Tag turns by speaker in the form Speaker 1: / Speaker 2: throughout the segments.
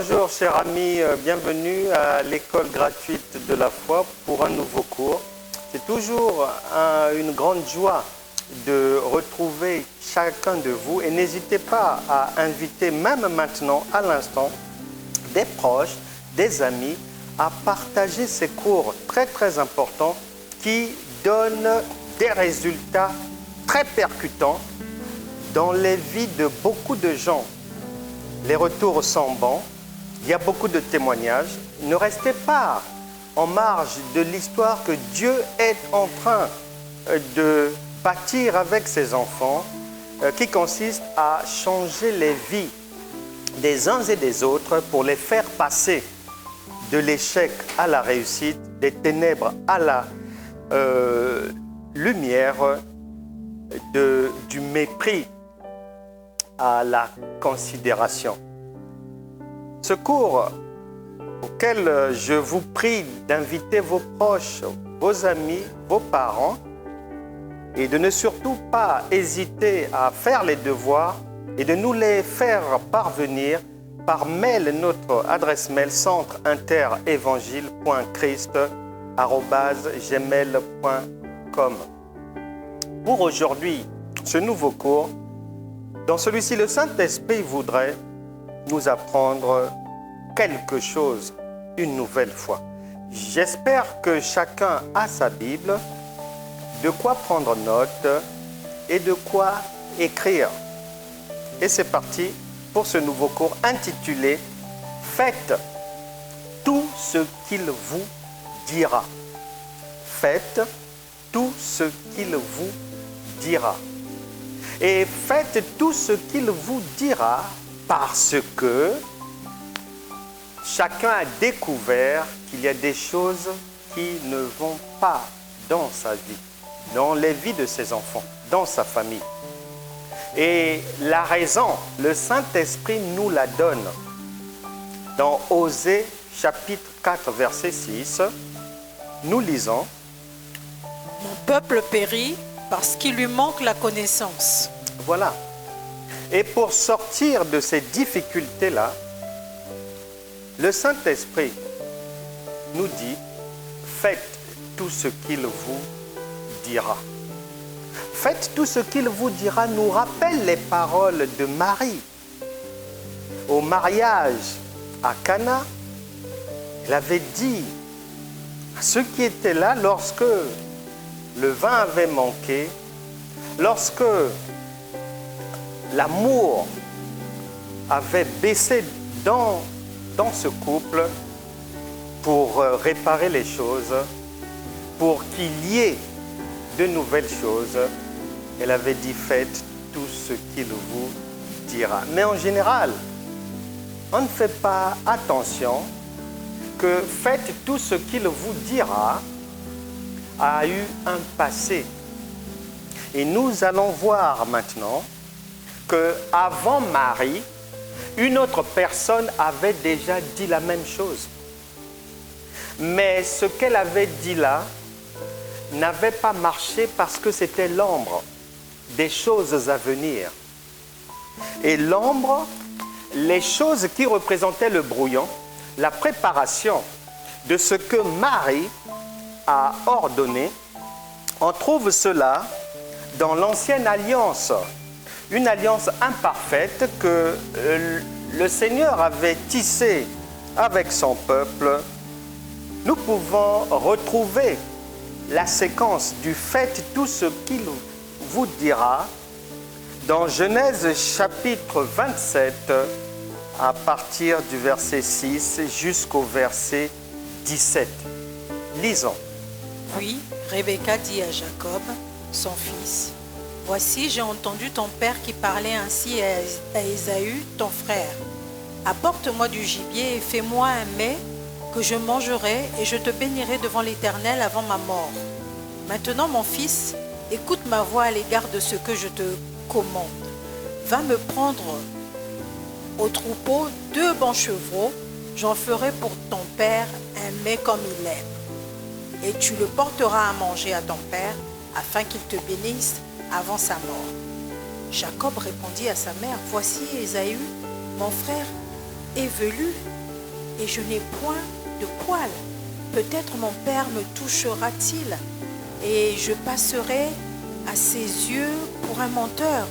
Speaker 1: Bonjour chers amis, bienvenue à l'école gratuite de la foi pour un nouveau cours. C'est toujours une grande joie de retrouver chacun de vous et n'hésitez pas à inviter même maintenant à l'instant des proches, des amis à partager ces cours très importants qui donnent des résultats très percutants dans les vies de beaucoup de gens. Les retours sont bons, il y a beaucoup de témoignages. Ne restez pas en marge de l'histoire que Dieu est en train de bâtir avec ses enfants, qui consiste à changer les vies des uns et des autres pour les faire passer de l'échec à la réussite, des ténèbres à la lumière, du mépris à la considération. Ce cours auquel je vous prie d'inviter vos proches, vos amis, vos parents et de ne surtout pas hésiter à faire les devoirs et de nous les faire parvenir par mail. Notre adresse mail centre-évangile.christ@gmail.com. Pour aujourd'hui, ce nouveau cours, dans celui-ci, le Saint-Esprit voudrait nous apprendre quelque chose une nouvelle fois. J'espère que chacun a sa Bible, de quoi prendre note et de quoi écrire. Et c'est parti pour ce nouveau cours intitulé « Faites tout ce qu'il vous dira ». Faites tout ce qu'il vous dira. Et faites tout ce qu'il vous dira parce que chacun a découvert qu'il y a des choses qui ne vont pas dans sa vie, dans les vies de ses enfants, dans sa famille. Et la raison, le Saint-Esprit nous la donne. Dans Osée, chapitre 4, verset 6, nous lisons
Speaker 2: « Mon peuple périt parce qu'il lui manque la connaissance. »
Speaker 1: Voilà. Et pour sortir de ces difficultés-là, le Saint-Esprit nous dit « Faites tout ce qu'il vous dira ». Faites tout ce qu'il vous dira nous rappelle les paroles de Marie. Au mariage à Cana, elle avait dit à ceux qui étaient là lorsque le vin avait manqué, lorsque l'amour avait baissé dans ce couple pour réparer les choses, pour qu'il y ait de nouvelles choses, elle avait dit « Faites tout ce qu'il vous dira ». Mais en général, on ne fait pas attention que « Faites tout ce qu'il vous dira » a eu un passé. Et nous allons voir maintenant qu'avant Marie, une autre personne avait déjà dit la même chose. Mais ce qu'elle avait dit là n'avait pas marché parce que c'était l'ombre des choses à venir. Et l'ombre, les choses qui représentaient le brouillon, la préparation de ce que Marie a ordonné, on trouve cela dans l'ancienne alliance, une alliance imparfaite que le Seigneur avait tissée avec son peuple. Nous pouvons retrouver la séquence du « Faites tout ce qu'il vous dira » dans Genèse chapitre 27 à partir du verset 6 jusqu'au verset 17. Lisons.
Speaker 2: Puis Rebecca dit à Jacob, son fils, « Voici, j'ai entendu ton père qui parlait ainsi à Ésaü, ton frère. Apporte-moi du gibier et fais-moi un mets que je mangerai et je te bénirai devant l'Éternel avant ma mort. Maintenant, mon fils, écoute ma voix à l'égard de ce que je te commande. Va me prendre au troupeau 2 bons chevreaux, j'en ferai pour ton père un mets comme il aime. Et tu le porteras à manger à ton père, afin qu'il te bénisse avant sa mort. » Jacob répondit à sa mère, « Voici Ésaü, mon frère, est velu et je n'ai point de poil. Peut-être mon père me touchera-t-il et je passerai à ses yeux pour un menteur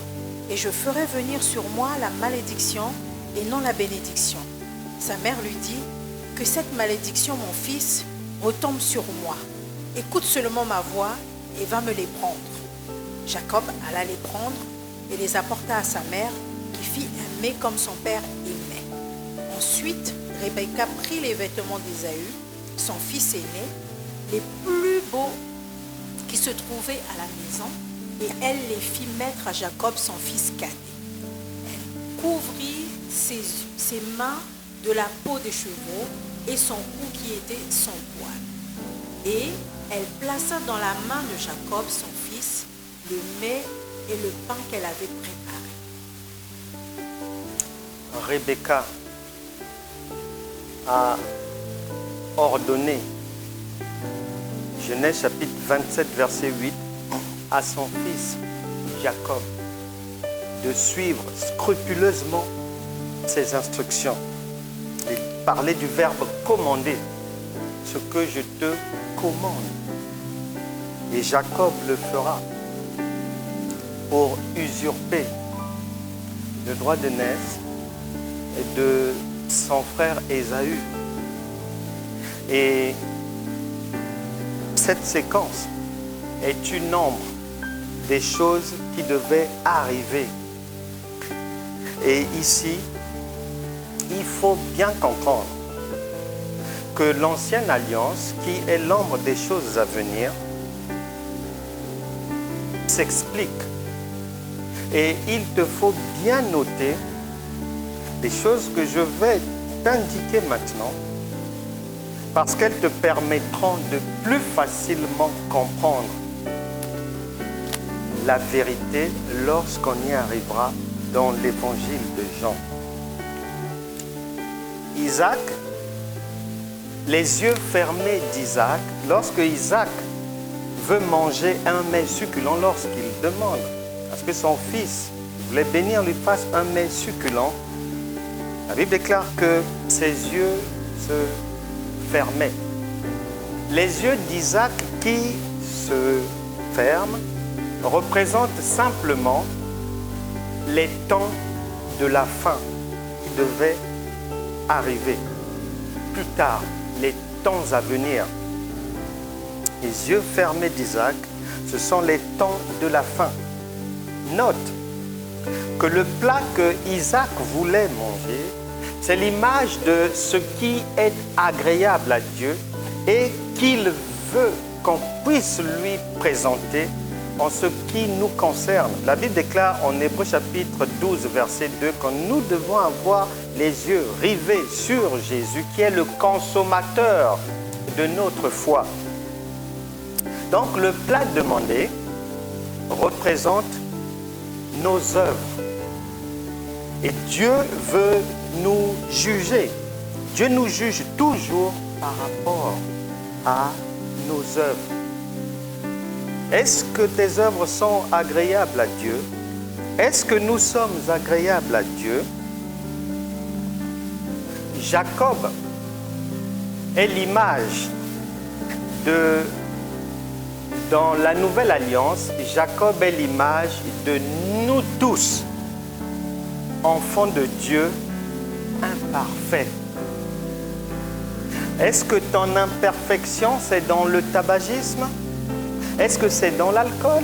Speaker 2: et je ferai venir sur moi la malédiction et non la bénédiction. Sa mère lui dit, que cette malédiction, mon fils, retombe sur moi. Écoute seulement ma voix et va me les prendre. Jacob alla les prendre et les apporta à sa mère, qui fit un mets comme son père aimait. Ensuite, Rebecca prit les vêtements d'Ésaü, son fils aîné, les plus beaux qui se trouvaient à la maison, et elle les fit mettre à Jacob, son fils cadet. Elle couvrit ses mains de la peau des chevaux et son cou qui était son poil. Et elle plaça dans la main de Jacob, son fils, le mets et le pain qu'elle avait préparé.
Speaker 1: Rebecca a ordonné, Genèse chapitre 27, verset 8, à son fils Jacob de suivre scrupuleusement ses instructions. Il parlait du verbe commander, ce que je te commande. Et Jacob le fera pour usurper le droit de naissance et de son frère Ésaü. Et cette séquence est une ombre des choses qui devaient arriver. Et ici, il faut bien comprendre que l'ancienne alliance, qui est l'ombre des choses à venir, s'explique. Et il te faut bien noter des choses que je vais t'indiquer maintenant, parce qu'elles te permettront de plus facilement comprendre la vérité lorsqu'on y arrivera dans l'évangile de Jean. Isaac, les yeux fermés d'Isaac, lorsque Isaac veut manger un mets succulent, lorsqu'il demande à ce que son fils, voulait bénir, lui fasse un mets succulent, la Bible déclare que ses yeux se fermaient. Les yeux d'Isaac qui se ferment représentent simplement les temps de la fin qui devaient arriver. Plus tard, les temps à venir. Les yeux fermés d'Isaac, ce sont les temps de la fin. Note que le plat que Isaac voulait manger, c'est l'image de ce qui est agréable à Dieu et qu'il veut qu'on puisse lui présenter en ce qui nous concerne. La Bible déclare en Hébreux chapitre 12, verset 2, que nous devons avoir les yeux rivés sur Jésus, qui est le consommateur de notre foi. Donc le plat demandé représente nos œuvres. Et Dieu veut nous juger. Dieu nous juge toujours par rapport à nos œuvres. Est-ce que tes œuvres sont agréables à Dieu? Est-ce que nous sommes agréables à Dieu? Jacob est l'image dans la nouvelle alliance, Jacob est l'image de nous tous, enfants de Dieu imparfaits. Est-ce que ton imperfection, c'est dans le tabagisme? Est-ce que c'est dans l'alcool?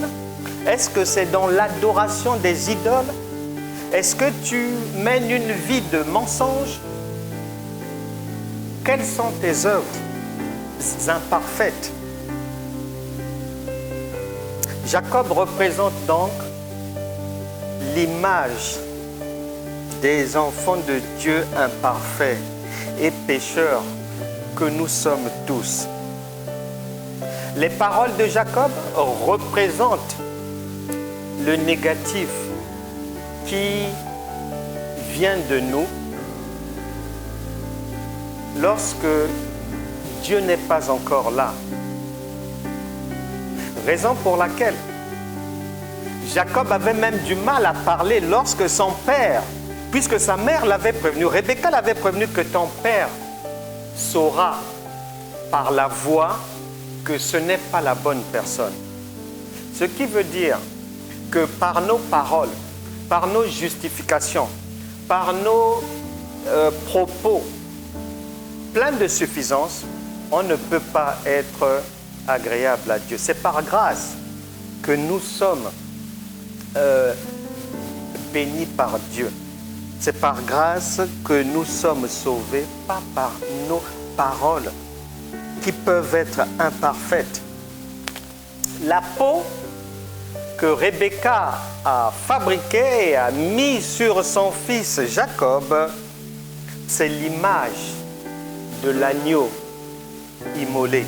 Speaker 1: Est-ce que c'est dans l'adoration des idoles? Est-ce que tu mènes une vie de mensonge? Quelles sont tes œuvres imparfaites? Jacob représente donc l'image des enfants de Dieu imparfaits et pécheurs que nous sommes tous. Les paroles de Jacob représentent le négatif qui vient de nous lorsque Dieu n'est pas encore là. Raison pour laquelle Jacob avait même du mal à parler lorsque son père puisque sa mère l'avait prévenu, Rebecca l'avait prévenu que ton père saura par la voix que ce n'est pas la bonne personne. Ce qui veut dire que par nos paroles, par nos justifications, par nos propos pleins de suffisance, on ne peut pas être agréable à Dieu. C'est par grâce que nous sommes bénis par Dieu. C'est par grâce que nous sommes sauvés, pas par nos paroles qui peuvent être imparfaites. La peau que Rebecca a fabriquée et a mise sur son fils Jacob, c'est l'image de l'agneau immolé.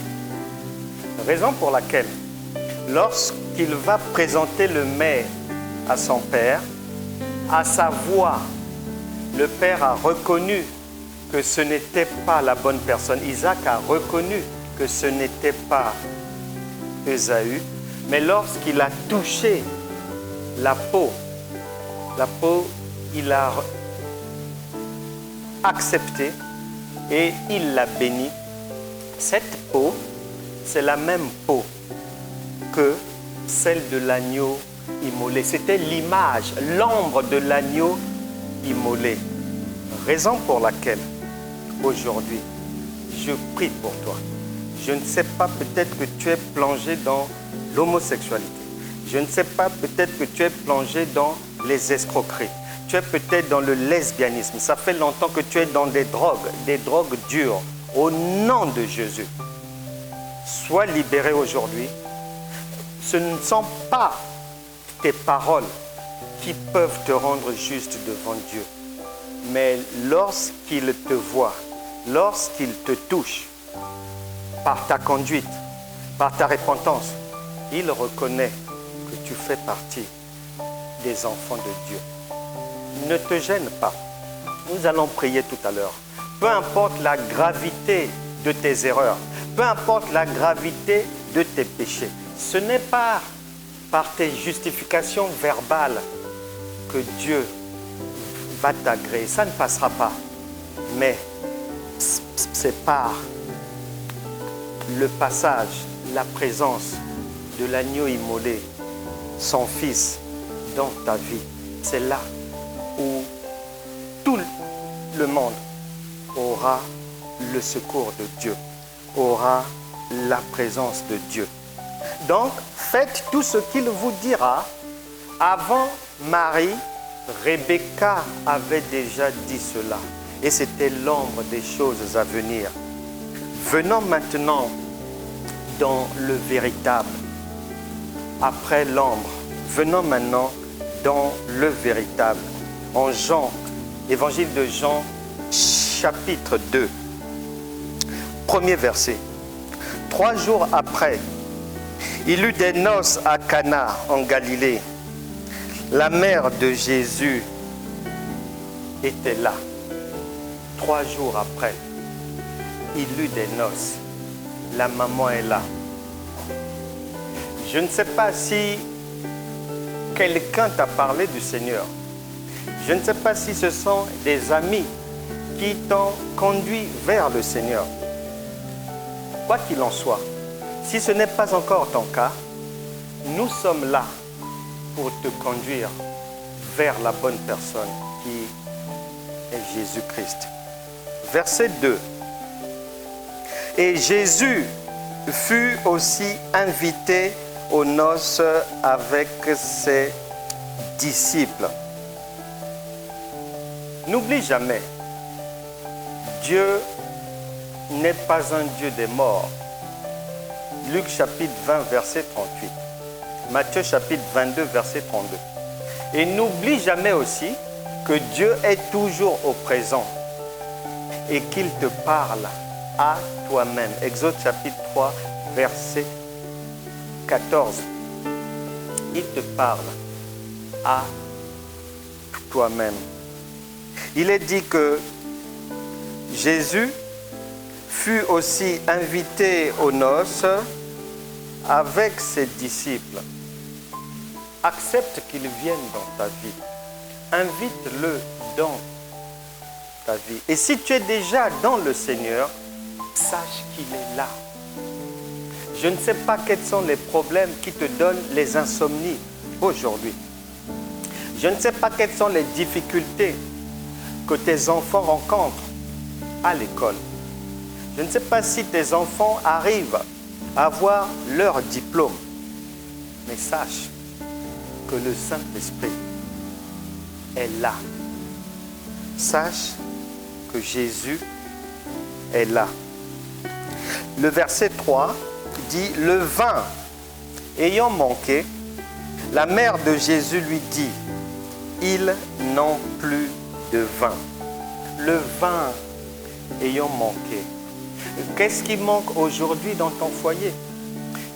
Speaker 1: Raison pour laquelle, lorsqu'il va présenter le mets à son père, à sa voix, le père a reconnu que ce n'était pas la bonne personne. Isaac a reconnu que ce n'était pas Ésaü, mais lorsqu'il a touché la peau, il a accepté et il l'a béni. Cette peau, c'est la même peau que celle de l'agneau immolé. C'était l'image, l'ombre de l'agneau immolé. Raison pour laquelle, aujourd'hui, je prie pour toi. Je ne sais pas, peut-être que tu es plongé dans l'homosexualité. Je ne sais pas, peut-être que tu es plongé dans les escroqueries. Tu es peut-être dans le lesbianisme. Ça fait longtemps que tu es dans des drogues dures. Au nom de Jésus, sois libéré aujourd'hui. Ce ne sont pas tes paroles qui peuvent te rendre juste devant Dieu. Mais lorsqu'il te voit, lorsqu'il te touche, par ta conduite, par ta repentance, il reconnaît que tu fais partie des enfants de Dieu. Ne te gêne pas. Nous allons prier tout à l'heure. Peu importe la gravité de tes erreurs, peu importe la gravité de tes péchés, ce n'est pas par tes justifications verbales que Dieu va t'agréer. Ça ne passera pas. Mais c'est par le passage, la présence de l'agneau immolé, son fils, dans ta vie. C'est là où tout le monde aura le secours de Dieu, aura la présence de Dieu. Donc, faites tout ce qu'il vous dira. Avant Marie, Rebecca avait déjà dit cela. Et c'était l'ombre des choses à venir. Venons maintenant dans le véritable. Après l'ombre, venons maintenant dans le véritable. En Jean, évangile de Jean, chapitre 2, premier verset. 3 jours après, il eut des noces à Cana en Galilée. La mère de Jésus était là. 3 jours après, il eut des noces. La maman est là. Je ne sais pas si quelqu'un t'a parlé du Seigneur. Je ne sais pas si ce sont des amis qui t'ont conduit vers le Seigneur. Quoi qu'il en soit, si ce n'est pas encore ton cas, nous sommes là pour te conduire vers la bonne personne qui est Jésus-Christ. Verset 2. Et Jésus fut aussi invité aux noces avec ses disciples. N'oublie jamais, Dieu n'est pas un Dieu des morts. Luc chapitre 20, verset 38. Matthieu chapitre 22, verset 32. Et n'oublie jamais aussi que Dieu est toujours au présent et qu'il te parle à toi-même. Exode chapitre 3, verset 14. Il te parle à toi-même. Il est dit que Jésus fut aussi invité aux noces avec ses disciples. Accepte qu'ils viennent dans ta vie. invite-le dans ta vie. Et si tu es déjà dans le Seigneur, sache qu'il est là. Je ne sais pas quels sont les problèmes qui te donnent les insomnies aujourd'hui. Je ne sais pas quelles sont les difficultés que tes enfants rencontrent à l'école. Je ne sais pas si tes enfants arrivent à avoir leur diplôme. Mais sache que le Saint-Esprit est là. Sache que Jésus est là. Le verset 3 dit, le vin ayant manqué, la mère de Jésus lui dit, ils n'ont plus de vin. Le vin ayant manqué. Qu'est-ce qui manque aujourd'hui dans ton foyer?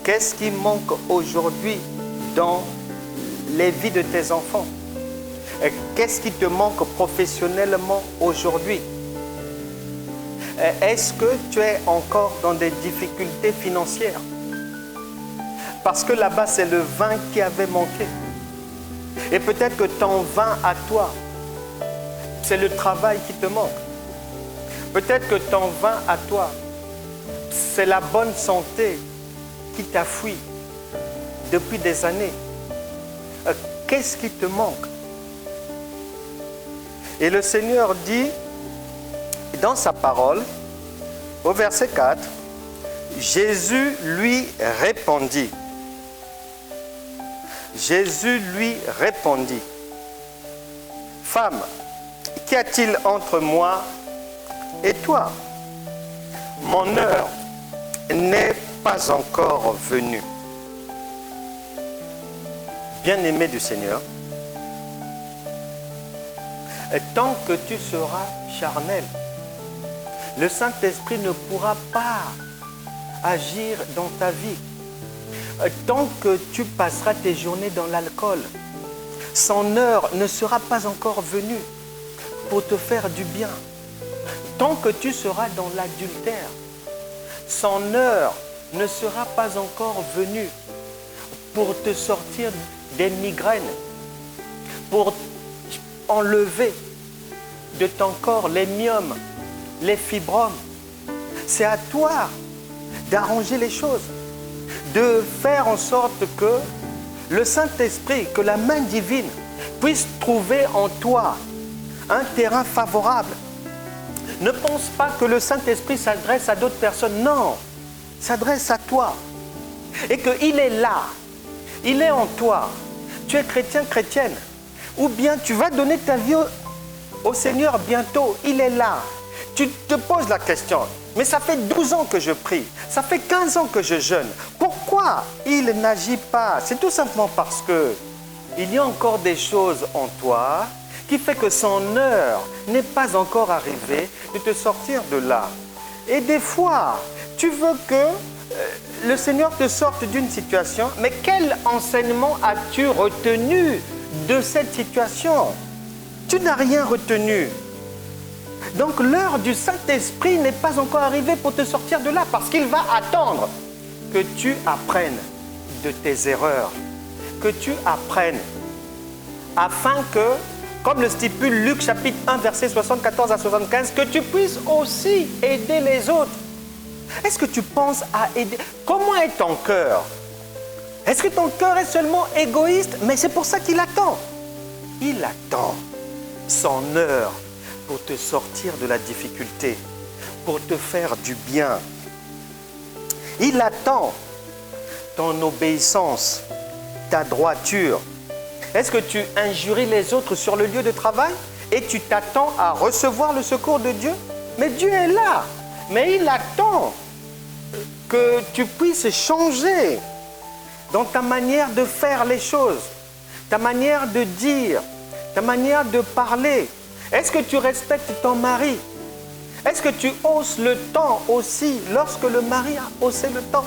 Speaker 1: Qu'est-ce qui manque aujourd'hui dans les vies de tes enfants? Qu'est-ce qui te manque professionnellement aujourd'hui? Est-ce que tu es encore dans des difficultés financières? Parce que là-bas, c'est le vin qui avait manqué. Et peut-être que ton vin à toi, c'est le travail qui te manque. Peut-être que ton vin à toi, c'est la bonne santé qui t'a fui depuis des années. Qu'est-ce qui te manque? Et le Seigneur dit dans sa parole, au verset 4, Jésus lui répondit. Jésus lui répondit, femme, qu'y a-t-il entre moi et toi? Mon heure n'est pas encore venue. Bien-aimé du Seigneur, tant que tu seras charnel, le Saint-Esprit ne pourra pas agir dans ta vie. Tant que tu passeras tes journées dans l'alcool, son heure ne sera pas encore venue pour te faire du bien. Tant que tu seras dans l'adultère, son heure ne sera pas encore venue pour te sortir des migraines, pour enlever de ton corps les myomes, les fibromes. C'est à toi d'arranger les choses, de faire en sorte que le Saint-Esprit, que la main divine puisse trouver en toi un terrain favorable. Ne pense pas que le Saint-Esprit s'adresse à d'autres personnes. Non, il s'adresse à toi. Et qu'il est là. Il est en toi. Tu es chrétien, chrétienne. Ou bien tu vas donner ta vie au Seigneur bientôt. Il est là. Tu te poses la question. Mais ça fait 12 ans que je prie. Ça fait 15 ans que je jeûne. Pourquoi il n'agit pas? C'est tout simplement parce que il y a encore des choses en toi qui fait que son heure n'est pas encore arrivée de te sortir de là. Et des fois, tu veux que le Seigneur te sorte d'une situation, mais quel enseignement as-tu retenu de cette situation? Tu n'as rien retenu. Donc l'heure du Saint-Esprit n'est pas encore arrivée pour te sortir de là, parce qu'il va attendre que tu apprennes de tes erreurs, que tu apprennes, afin que, comme le stipule Luc chapitre 1, versets 74 à 75, que tu puisses aussi aider les autres. Est-ce que tu penses à aider? Comment est ton cœur? Est-ce que ton cœur est seulement égoïste? Mais c'est pour ça qu'il attend. Il attend son heure pour te sortir de la difficulté, pour te faire du bien. Il attend ton obéissance, ta droiture. Est-ce que tu injuries les autres sur le lieu de travail et tu t'attends à recevoir le secours de Dieu? Mais Dieu est là, mais il attend que tu puisses changer dans ta manière de faire les choses, ta manière de dire, ta manière de parler. Est-ce que tu respectes ton mari? Est-ce que tu hausses le temps aussi lorsque le mari a haussé le temps?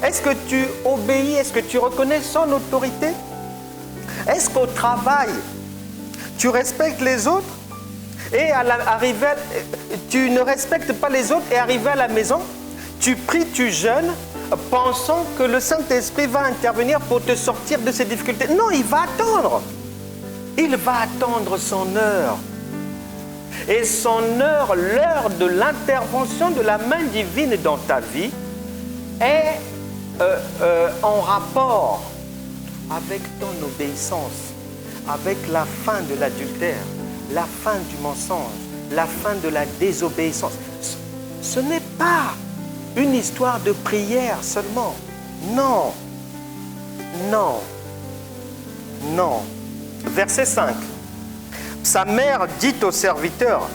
Speaker 1: Est-ce que tu obéis? Est-ce que tu reconnais son autorité? Est-ce qu'au travail, tu respectes les autres et tu ne respectes pas les autres et arrivé à la maison, tu pries, tu jeûnes, pensant que le Saint-Esprit va intervenir pour te sortir de ces difficultés? Non, il va attendre. Il il va attendre son heure. Et son heure, l'heure de l'intervention de la main divine dans ta vie, est en rapport avec ton obéissance, avec la fin de l'adultère, la fin du mensonge, la fin de la désobéissance. Ce n'est pas une histoire de prière seulement. Non. Non. Non. Verset 5. Sa mère dit au serviteur,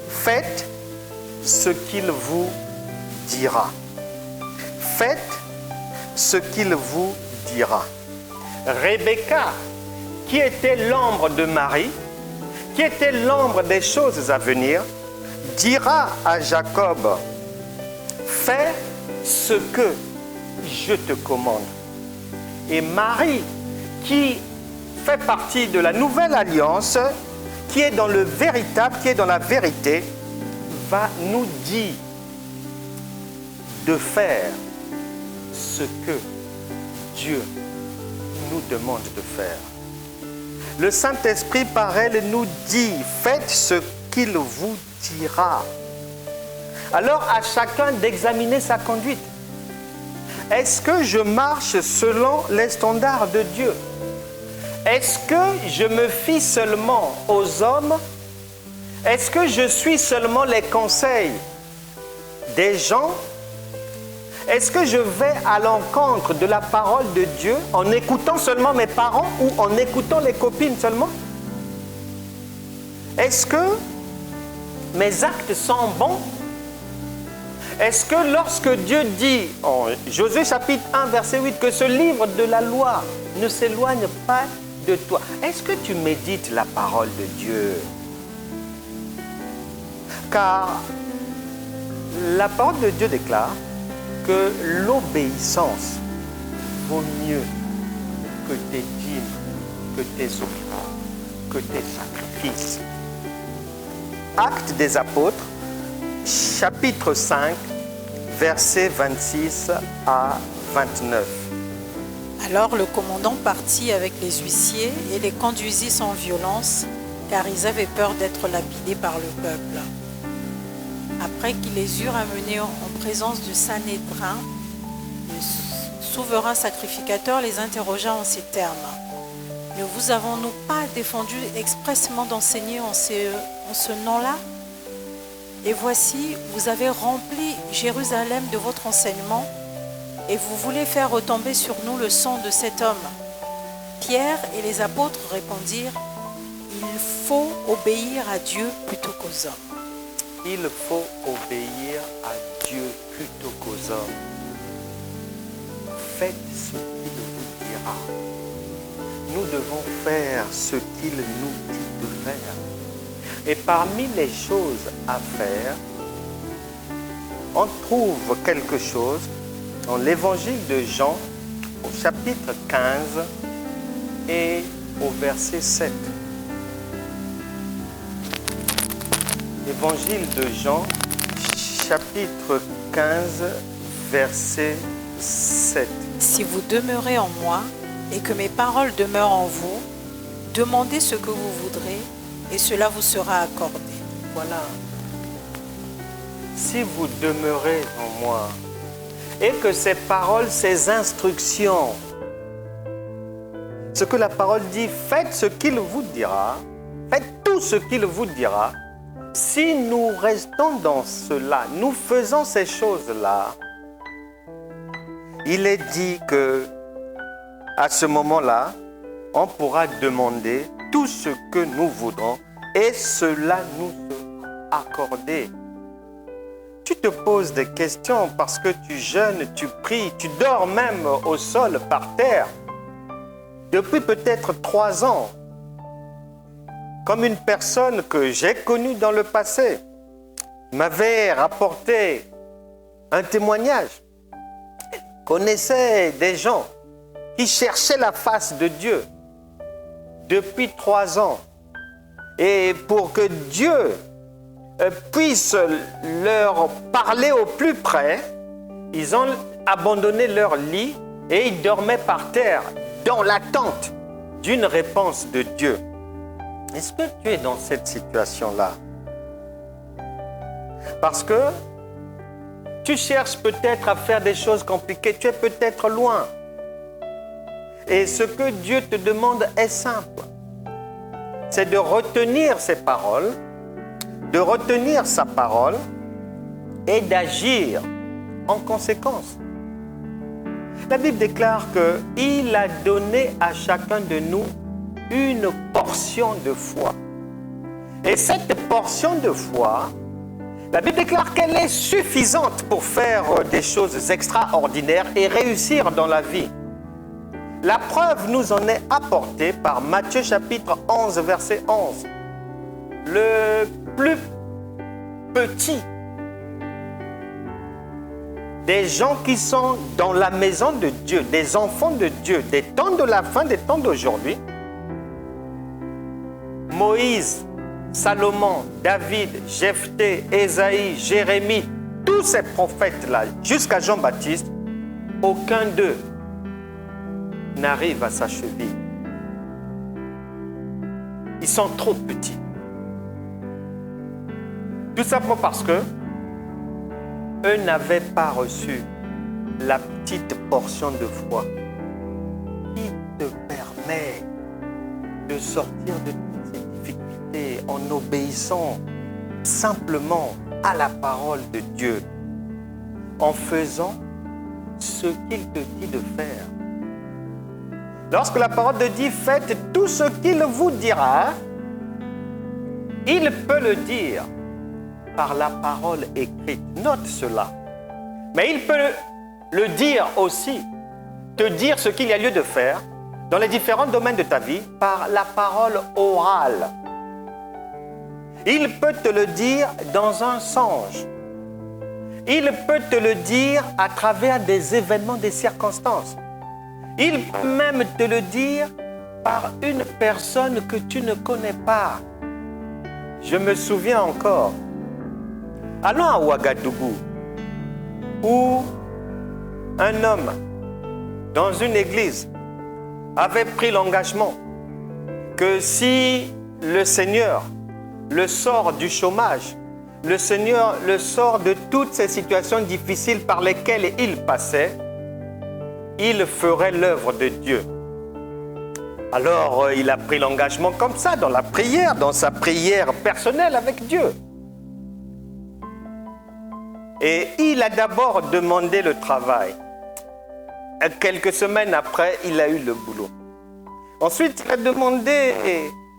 Speaker 1: faites ce qu'il vous dira. Faites ce qu'il vous dira. Rebecca, qui était l'ombre de Marie, qui était l'ombre des choses à venir, dira à Jacob, fais ce que je te commande. Et Marie, qui fait partie de la nouvelle alliance, qui est dans le véritable, qui est dans la vérité, va nous dire de faire ce que Dieu nous demande de faire. Le Saint-Esprit par elle nous dit, faites ce qu'il vous dira. Alors à chacun d'examiner sa conduite. Est-ce que je marche selon les standards de Dieu? Est-ce que je me fie seulement aux hommes? Est-ce que je suis seulement les conseils des gens? Est-ce que je vais à l'encontre de la parole de Dieu en écoutant seulement mes parents ou en écoutant les copines seulement? Est-ce que mes actes sont bons? Est-ce que lorsque Dieu dit, en Josué chapitre 1, verset 8, que ce livre de la loi ne s'éloigne pas de toi, est-ce que tu médites la parole de Dieu? Car la parole de Dieu déclare que l'obéissance vaut mieux que tes dîmes, que tes offrandes, que tes sacrifices. Actes des apôtres, chapitre 5, versets 26 à 29.
Speaker 2: Alors le commandant partit avec les huissiers et les conduisit sans violence, car ils avaient peur d'être lapidés par le peuple. Après qu'ils les eurent amenés en présence du Sanhédrin, le souverain sacrificateur les interrogea en ces termes. Ne vous avons-nous pas défendu expressément d'enseigner en ce nom-là? Et voici, vous avez rempli Jérusalem de votre enseignement, et vous voulez faire retomber sur nous le sang de cet homme. Pierre et les apôtres répondirent, il faut obéir à Dieu plutôt qu'aux hommes.
Speaker 1: Il faut obéir à Dieu plutôt qu'aux hommes. Faites ce qu'il vous dira. Nous devons faire ce qu'il nous dit de faire. Et parmi les choses à faire, on trouve quelque chose dans l'évangile de Jean, au chapitre 15 et au verset 7. Évangile de Jean, chapitre 15, verset 7.
Speaker 2: Si vous demeurez en moi et que mes paroles demeurent en vous, demandez ce que vous voudrez et cela vous sera accordé.
Speaker 1: Voilà. Si vous demeurez en moi et que ces paroles, ces instructions, ce que la parole dit, faites ce qu'il vous dira, faites tout ce qu'il vous dira. Si nous restons dans cela, nous faisons ces choses-là, il est dit que à ce moment-là, on pourra demander tout ce que nous voudrons et cela nous sera accordé. Tu te poses des questions parce que tu jeûnes, tu pries, tu dors même au sol par terre depuis peut-être 3 ans. Comme une personne que j'ai connue dans le passé m'avait rapporté un témoignage. Elle connaissait des gens qui cherchaient la face de Dieu depuis 3 ans. Et pour que Dieu puisse leur parler au plus près, ils ont abandonné leur lit et ils dormaient par terre dans l'attente d'une réponse de Dieu. Est-ce que tu es dans cette situation-là? Parce que tu cherches peut-être à faire des choses compliquées, tu es peut-être loin. Et ce que Dieu te demande est simple. C'est de retenir ses paroles, de retenir sa parole et d'agir en conséquence. La Bible déclare qu'il a donné à chacun de nous une portion de foi. Et cette portion de foi, la Bible déclare qu'elle est suffisante pour faire des choses extraordinaires et réussir dans la vie. La preuve nous en est apportée par Matthieu chapitre 11, verset 11. Le plus petit des gens qui sont dans la maison de Dieu, des enfants de Dieu, des temps de la fin, des temps d'aujourd'hui, Moïse, Salomon, David, Jephthé, Ésaïe, Jérémie, tous ces prophètes-là, jusqu'à Jean-Baptiste, aucun d'eux n'arrive à sa cheville. Ils sont trop petits. Tout simplement parce que eux n'avaient pas reçu la petite portion de foi qui te permet de sortir de toutes ces difficultés en obéissant simplement à la parole de Dieu, en faisant ce qu'il te dit de faire. Lorsque la parole de Dieu faites tout ce qu'il vous dira, il peut le dire par la parole écrite. Note cela. Mais il peut le dire aussi, te dire ce qu'il y a lieu de faire dans les différents domaines de ta vie par la parole orale. Il peut te le dire dans un songe. Il peut te le dire à travers des événements, des circonstances. Il peut même te le dire par une personne que tu ne connais pas. Je me souviens encore, allons à Ouagadougou, où un homme dans une église avait pris l'engagement que si le Seigneur le sort du chômage, le Seigneur le sort de toutes ces situations difficiles par lesquelles il passait, il ferait l'œuvre de Dieu. Alors, il a pris l'engagement comme ça, dans la prière, dans sa prière personnelle avec Dieu. Et il a d'abord demandé le travail. Quelques semaines après, il a eu le boulot. Ensuite, il a demandé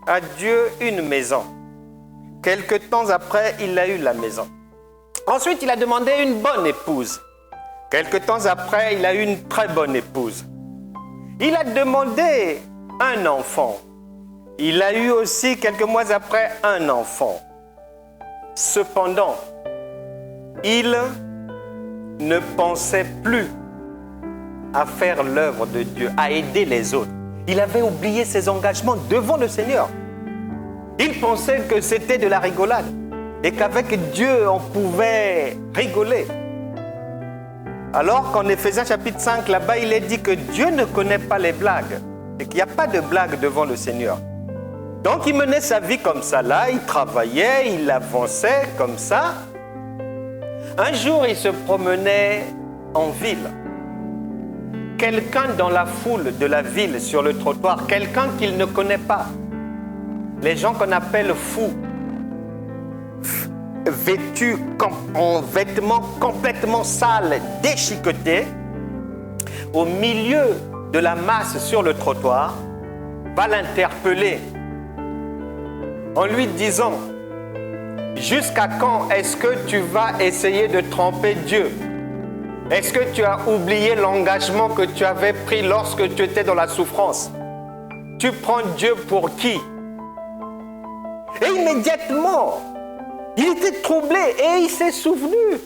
Speaker 1: à Dieu une maison. Quelques temps après, il a eu la maison. Ensuite, il a demandé une bonne épouse. Quelque temps après, il a eu une très bonne épouse. Il a demandé un enfant. Il a eu aussi, quelques mois après, un enfant. Cependant, il ne pensait plus à faire l'œuvre de Dieu, à aider les autres. Il avait oublié ses engagements devant le Seigneur. Il pensait que c'était de la rigolade et qu'avec Dieu, on pouvait rigoler. Alors qu'en Éphésiens chapitre 5, là-bas, il est dit que Dieu ne connaît pas les blagues et qu'il n'y a pas de blagues devant le Seigneur. Donc, il menait sa vie comme ça, là, il travaillait, il avançait comme ça. Un jour, il se promenait en ville. Quelqu'un dans la foule de la ville, sur le trottoir, quelqu'un qu'il ne connaît pas. Les gens qu'on appelle fous, vêtus en vêtements complètement sales, déchiquetés, au milieu de la masse sur le trottoir, va l'interpeller en lui disant: jusqu'à quand est-ce que tu vas essayer de tromper Dieu? Est-ce que tu as oublié l'engagement que tu avais pris lorsque tu étais dans la souffrance? Tu prends Dieu pour qui? Et immédiatement, il était troublé et il s'est souvenu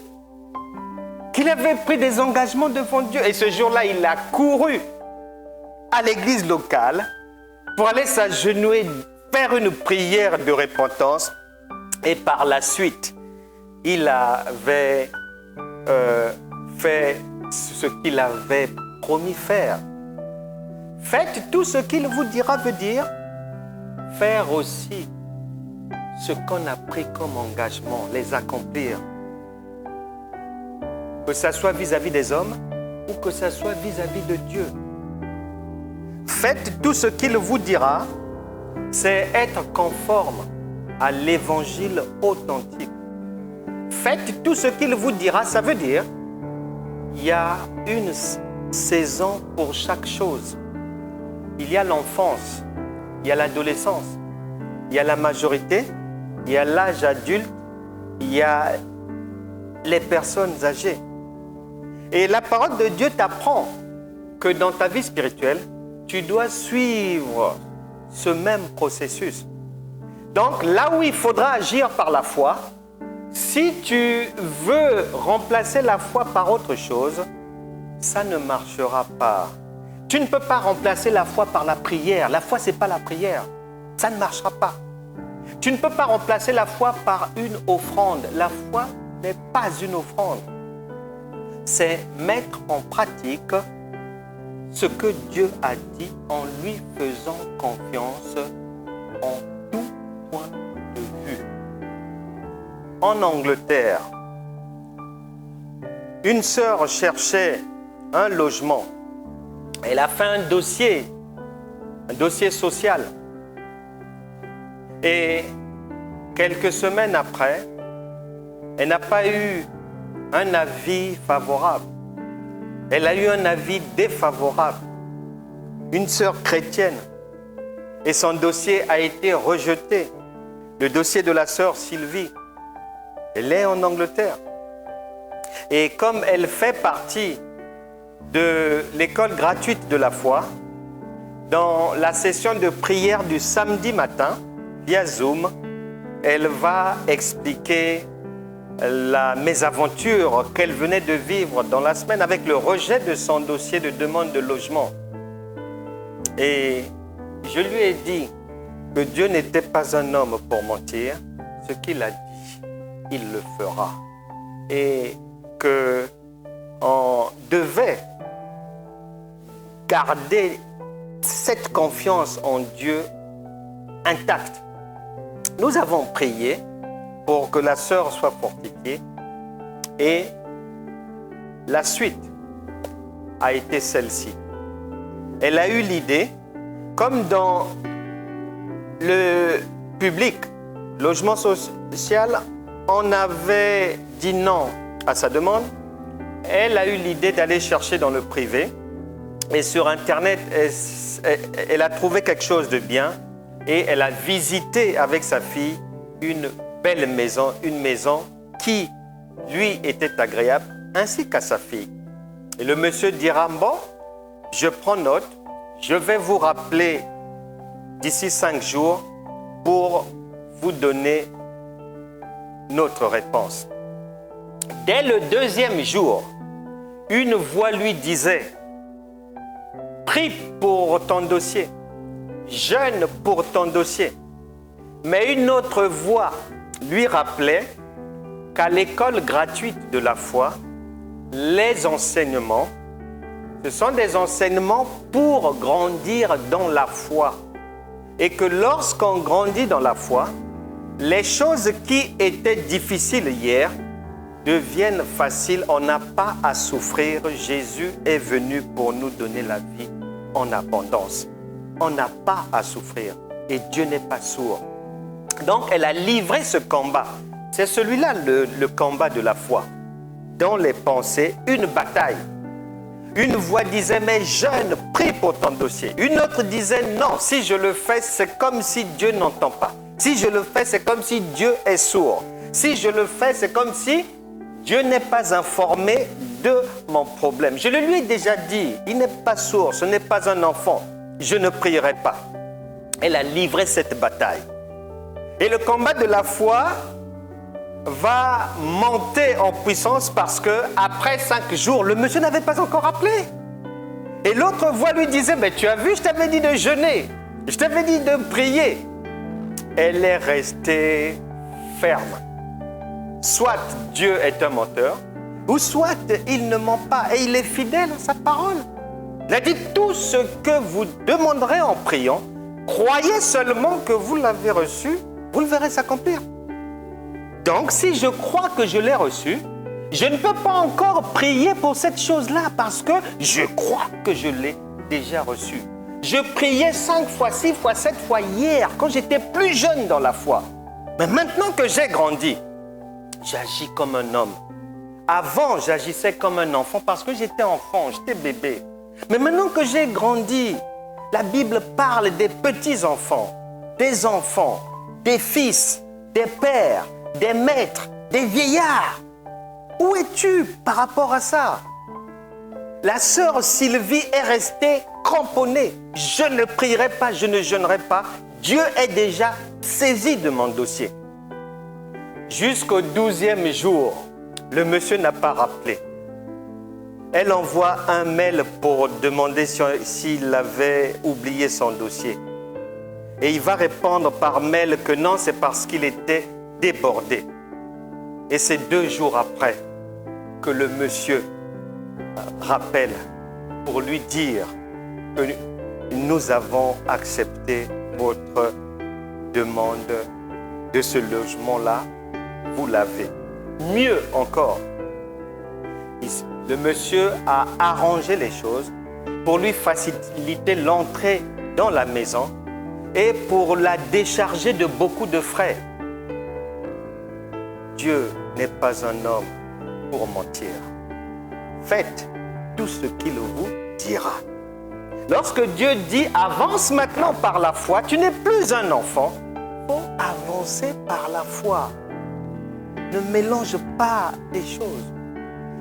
Speaker 1: qu'il avait pris des engagements devant Dieu. Et ce jour-là, il a couru à l'église locale pour aller s'agenouiller, faire une prière de repentance. Et par la suite, il avait fait ce qu'il avait promis faire. Faites tout ce qu'il vous dira veut dire, faire aussi ce qu'on a pris comme engagement, les accomplir. Que ça soit vis-à-vis des hommes ou que ça soit vis-à-vis de Dieu. Faites tout ce qu'il vous dira, c'est être conforme à l'évangile authentique. Faites tout ce qu'il vous dira, ça veut dire il y a une saison pour chaque chose. Il y a l'enfance, il y a l'adolescence, il y a la majorité, il y a l'âge adulte, il y a les personnes âgées. Et la parole de Dieu t'apprend que dans ta vie spirituelle, tu dois suivre ce même processus. Donc là où il faudra agir par la foi, si tu veux remplacer la foi par autre chose, ça ne marchera pas. Tu ne peux pas remplacer la foi par la prière. La foi, ce n'est pas la prière. Ça ne marchera pas. Tu ne peux pas remplacer la foi par une offrande. La foi n'est pas une offrande. C'est mettre en pratique ce que Dieu a dit en lui faisant confiance en tout point de vue. En Angleterre, une sœur cherchait un logement. Elle a fait un dossier social. Et quelques semaines après, elle n'a pas eu un avis favorable. Elle a eu un avis défavorable. Une sœur chrétienne. Et son dossier a été rejeté. Le dossier de la sœur Sylvie. Elle est en Angleterre. Et comme elle fait partie de l'école gratuite de la foi, dans la session de prière du samedi matin, via Zoom, elle va expliquer la mésaventure qu'elle venait de vivre dans la semaine avec le rejet de son dossier de demande de logement. Et je lui ai dit que Dieu n'était pas un homme pour mentir. Ce qu'il a dit, il le fera. Et qu'on devait garder cette confiance en Dieu intacte. Nous avons prié pour que la sœur soit fortifiée et la suite a été celle-ci. Elle a eu l'idée, comme dans le public, logement social, on avait dit non à sa demande. Elle a eu l'idée d'aller chercher dans le privé et sur Internet, elle a trouvé quelque chose de bien et elle a visité avec sa fille une belle maison, une maison qui lui était agréable ainsi qu'à sa fille. Et le monsieur dira, bon, je prends note, je vais vous rappeler d'ici 5 jours pour vous donner notre réponse. Dès le 2e jour, une voix lui disait, prie pour ton dossier, jeûne pour ton dossier. Mais une autre voix lui rappelait qu'à l'école gratuite de la foi, les enseignements, ce sont des enseignements pour grandir dans la foi. Et que lorsqu'on grandit dans la foi, les choses qui étaient difficiles hier deviennent faciles. On n'a pas à souffrir. Jésus est venu pour nous donner la vie en abondance. On n'a pas à souffrir. Et Dieu n'est pas sourd. Donc, elle a livré ce combat. C'est celui-là, le combat de la foi. Dans les pensées, une bataille. Une voix disait, mais jeûne, prie pour ton dossier. Une autre disait, non, si je le fais, c'est comme si Dieu n'entend pas. Si je le fais, c'est comme si Dieu est sourd. Si je le fais, c'est comme si Dieu n'est pas informé de mon problème. Je le lui ai déjà dit, il n'est pas sourd, ce n'est pas un enfant. Je ne prierai pas. Elle a livré cette bataille. Et le combat de la foi va monter en puissance parce que après 5 jours, le monsieur n'avait pas encore appelé. Et l'autre voix lui disait, mais tu as vu, je t'avais dit de jeûner, je t'avais dit de prier. Elle est restée ferme. Soit Dieu est un menteur, ou soit il ne ment pas et il est fidèle à sa parole. Il a dit, tout ce que vous demanderez en priant, Croyez seulement que vous l'avez reçu, vous le verrez s'accomplir. Donc, si je crois que je l'ai reçu, je ne peux pas encore prier pour cette chose-là parce que je crois que je l'ai déjà reçu. Je priais 5 fois, 6 fois, 7 fois hier, quand j'étais plus jeune dans la foi. Mais maintenant que j'ai grandi, j'agis comme un homme. Avant, j'agissais comme un enfant parce que j'étais enfant, j'étais bébé. Mais maintenant que j'ai grandi, la Bible parle des petits-enfants, des fils, des pères, des maîtres, des vieillards. Où es-tu par rapport à ça? La sœur Sylvie est restée cramponnée. Je ne prierai pas, je ne jeûnerai pas. Dieu est déjà saisi de mon dossier. Jusqu'au 12e jour, le monsieur n'a pas rappelé. Elle envoie un mail pour demander s'il avait oublié son dossier. Et il va répondre par mail que non, c'est parce qu'il était débordé. Et c'est 2 jours après que le monsieur rappelle pour lui dire que nous avons accepté votre demande de ce logement-là. Vous l'avez. Mieux encore, le monsieur a arrangé les choses pour lui faciliter l'entrée dans la maison et pour la décharger de beaucoup de frais. Dieu n'est pas un homme pour mentir. Faites tout ce qu'il vous dira. Lorsque Dieu dit « avance maintenant par la foi », tu n'es plus un enfant. Il faut avancer par la foi. Ne mélange pas les choses.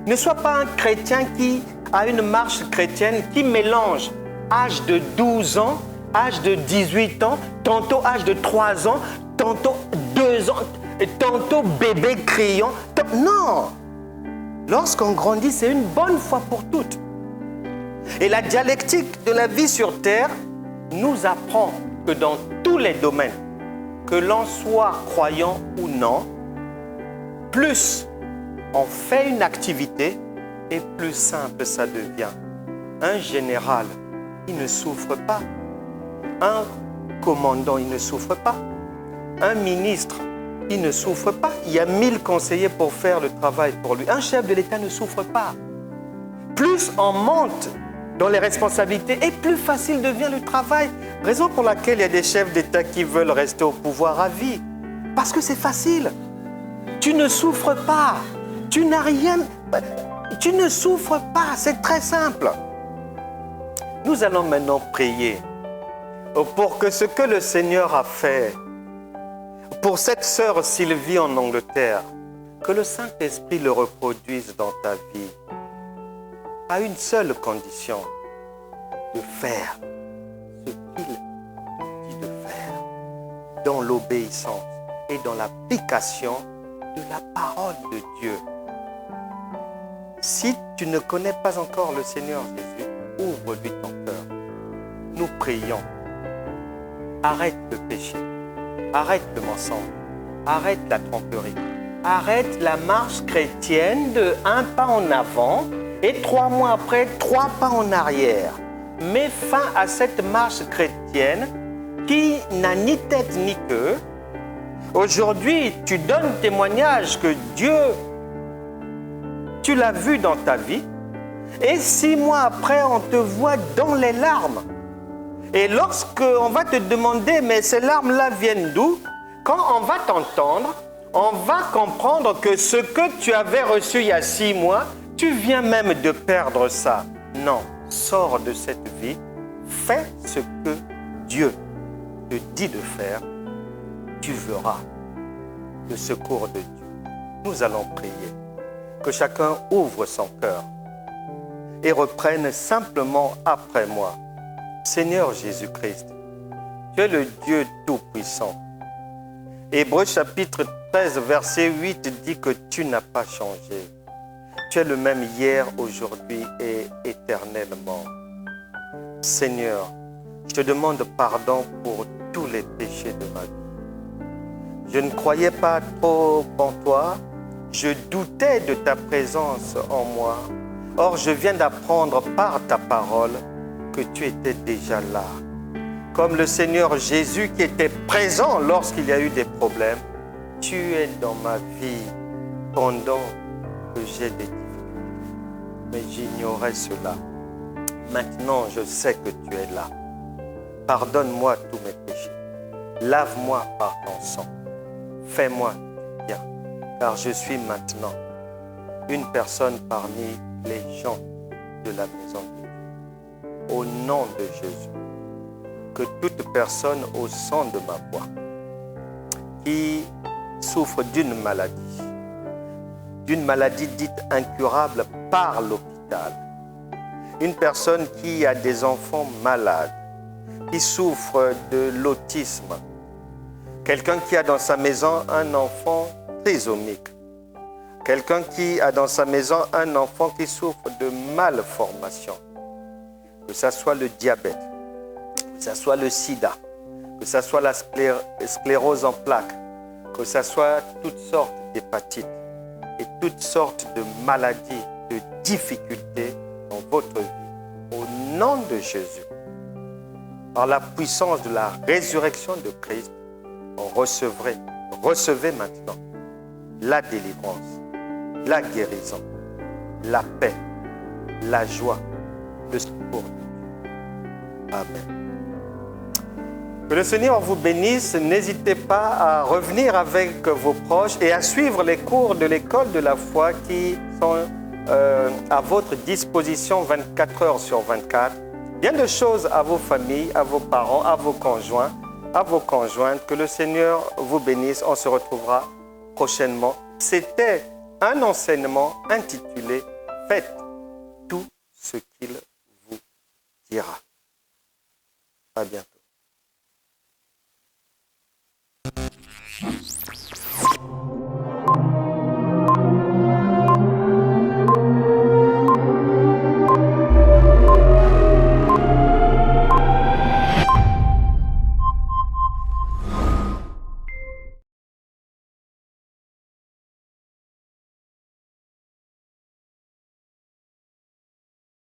Speaker 1: Ne sois pas un chrétien qui a une marche chrétienne qui mélange âge de 12 ans, âge de 18 ans, tantôt âge de 3 ans, tantôt 2 ans, tantôt bébé criant. Non! Lorsqu'on grandit, c'est une bonne fois pour toutes. Et la dialectique de la vie sur terre nous apprend que dans tous les domaines, que l'on soit croyant ou non, plus on fait une activité et plus simple ça devient. Un général, il ne souffre pas. Un commandant, il ne souffre pas. Un ministre, il ne souffre pas. Il y a 1000 conseillers pour faire le travail pour lui. Un chef de l'État ne souffre pas. Plus on monte dans les responsabilités et plus facile devient le travail. Raison pour laquelle il y a des chefs d'État qui veulent rester au pouvoir à vie. Parce que c'est facile. Tu ne souffres pas. Tu n'as rien. Tu ne souffres pas. C'est très simple. Nous allons maintenant prier pour que ce que le Seigneur a fait pour cette sœur Sylvie en Angleterre, que le Saint-Esprit le reproduise dans ta vie à une seule condition, de faire ce qu'il dit de faire dans l'obéissance et dans l'application de la parole de Dieu. Si tu ne connais pas encore le Seigneur Jésus, ouvre-lui ton cœur. Nous prions. Arrête le péché. Arrête le mensonge. Arrête la tromperie. Arrête la marche chrétienne de 1 pas en avant et 3 mois après, 3 pas en arrière. Mets fin à cette marche chrétienne qui n'a ni tête ni queue. Aujourd'hui, tu donnes témoignage que Dieu, tu l'as vu dans ta vie. Et 6 mois après, on te voit dans les larmes. Et lorsqu'on va te demander, mais ces larmes-là viennent d'où? Quand on va t'entendre, on va comprendre que ce que tu avais reçu il y a 6 mois, tu viens même de perdre ça. Non, sors de cette vie, fais ce que Dieu te dit de faire, tu verras le secours de Dieu. Nous allons prier. Que chacun ouvre son cœur et reprenne simplement après moi. Seigneur Jésus-Christ, tu es le Dieu Tout-Puissant. Hébreux chapitre 13, verset 8 dit que tu n'as pas changé. Tu es le même hier, aujourd'hui et éternellement. Seigneur, je te demande pardon pour tous les péchés de ma vie. Je ne croyais pas trop en toi. Je doutais de ta présence en moi. Or, je viens d'apprendre par ta parole que tu étais déjà là. comme le Seigneur Jésus qui était présent lorsqu'il y a eu des problèmes. Tu es dans ma vie pendant que j'ai des difficultés. Mais j'ignorais cela. Maintenant, je sais que tu es là. Pardonne-moi tous mes péchés. Lave-moi par ton sang. Fais-moi du bien, car je suis maintenant une personne parmi les gens de la maison de Dieu. Au nom de Jésus, que toute personne au son de ma voix qui souffre d'une maladie dite incurable par l'hôpital, une personne qui a des enfants malades, qui souffre de l'autisme, quelqu'un qui a dans sa maison un enfant trisomique, quelqu'un qui a dans sa maison un enfant qui souffre de malformation, que ce soit le diabète, que ce soit le sida, que ce soit la sclérose en plaques, que ce soit toutes sortes d'hépatites et toutes sortes de maladies, de difficultés dans votre vie. Au nom de Jésus, par la puissance de la résurrection de Christ, recevez maintenant la délivrance, la guérison, la paix, la joie, le secours de Dieu. Amen. Que le Seigneur vous bénisse. N'hésitez pas à revenir avec vos proches et à suivre les cours de l'école de la foi qui sont à votre disposition 24 heures sur 24. Bien de choses à vos familles, à vos parents, à vos conjoints, à vos conjointes. Que le Seigneur vous bénisse. On se retrouvera prochainement. C'était un enseignement intitulé « Faites tout ce qu'il vous dira ». À bientôt.